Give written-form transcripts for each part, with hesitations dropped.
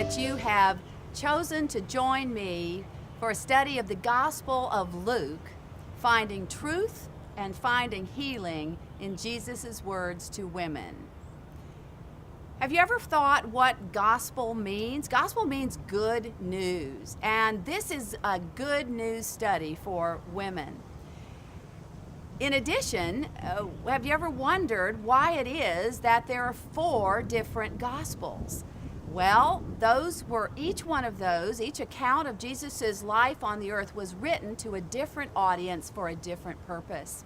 that you have chosen to join me for a study of the Gospel of Luke, finding truth and finding healing in Jesus' words to women. Have you ever thought what gospel means? Gospel means good news, and this is a good news study for women. In addition, have you ever wondered why it is that there are 4 different gospels? Well, each account of Jesus' life on the earth was written to a different audience for a different purpose.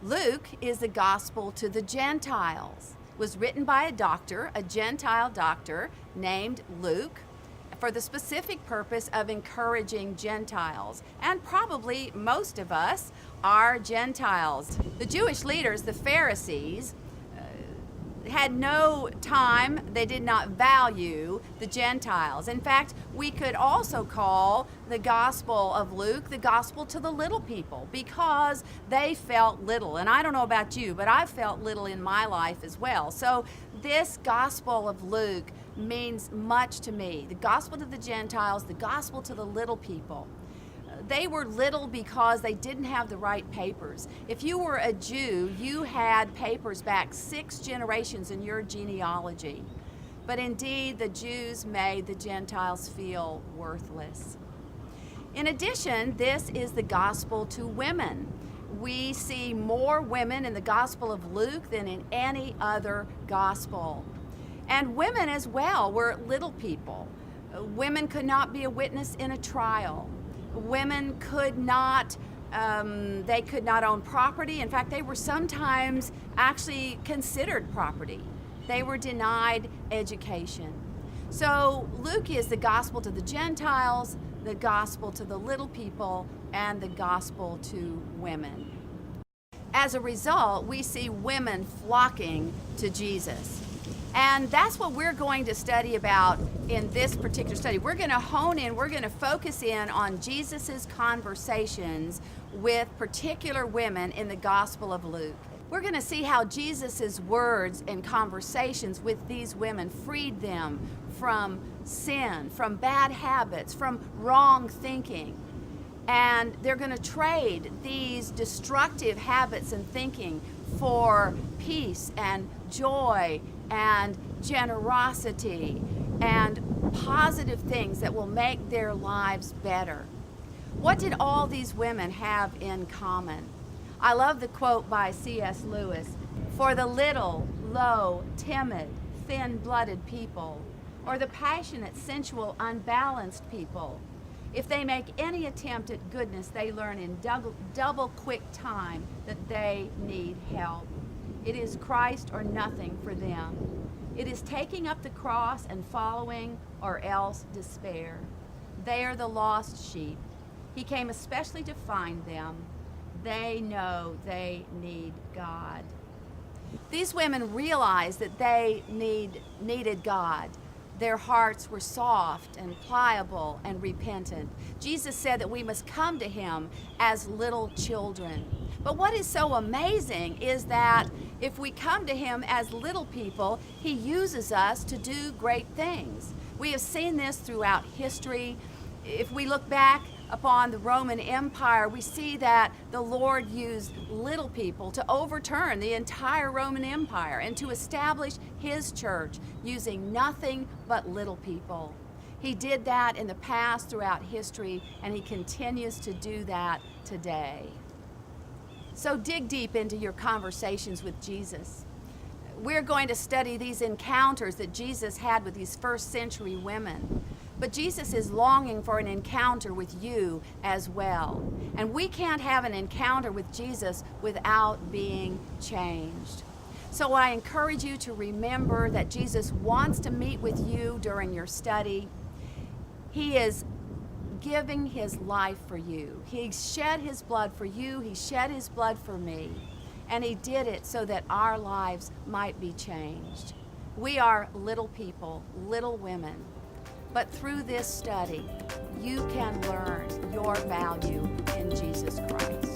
Luke is the gospel to the Gentiles. It was written by a Gentile doctor named Luke, for the specific purpose of encouraging Gentiles. And probably most of us are Gentiles. The Jewish leaders, the Pharisees, had no time, they did not value the Gentiles. In fact, we could also call the Gospel of Luke the gospel to the little people, because they felt little. And I don't know about you, but I've felt little in my life as well. So this Gospel of Luke means much to me. The gospel to the Gentiles, the gospel to the little people. They were little because they didn't have the right papers. If you were a Jew, you had papers back 6 generations in your genealogy. But indeed, the Jews made the Gentiles feel worthless. In addition, this is the gospel to women. We see more women in the Gospel of Luke than in any other gospel. And women as well were little people. Women could not be a witness in a trial. Women could not own property. In fact, they were sometimes actually considered property. They were denied education. So Luke is the gospel to the Gentiles, the gospel to the little people, and the gospel to women. As a result, we see women flocking to Jesus. And that's what we're going to study about in this particular study. We're going to hone in, we're going to focus in on Jesus's conversations with particular women in the Gospel of Luke. We're going to see how Jesus's words and conversations with these women freed them from sin, from bad habits, from wrong thinking. And they're going to trade these destructive habits and thinking for peace and joy and generosity and positive things that will make their lives better. What did all these women have in common? I love the quote by C.S. Lewis: "For the little, low, timid, thin-blooded people, or the passionate, sensual, unbalanced people, if they make any attempt at goodness, they learn in double quick time that they need help. It is Christ or nothing for them. It is taking up the cross and following, or else despair. They are the lost sheep. He came especially to find them. They know they need God." These women realized that they needed God. Their hearts were soft and pliable and repentant. Jesus said that we must come to him as little children. But what is so amazing is that if we come to him as little people, he uses us to do great things. We have seen this throughout history. If we look back upon the Roman Empire, we see that the Lord used little people to overturn the entire Roman Empire and to establish his church using nothing but little people. He did that in the past throughout history, and he continues to do that today. So dig deep into your conversations with Jesus. We're going to study these encounters that Jesus had with these first century women. But Jesus is longing for an encounter with you as well. And we can't have an encounter with Jesus without being changed. So I encourage you to remember that Jesus wants to meet with you during your study. He is giving his life for you. He shed his blood for you. He shed his blood for me. And he did it so that our lives might be changed. We are little people, little women. But through this study, you can learn your value in Jesus Christ.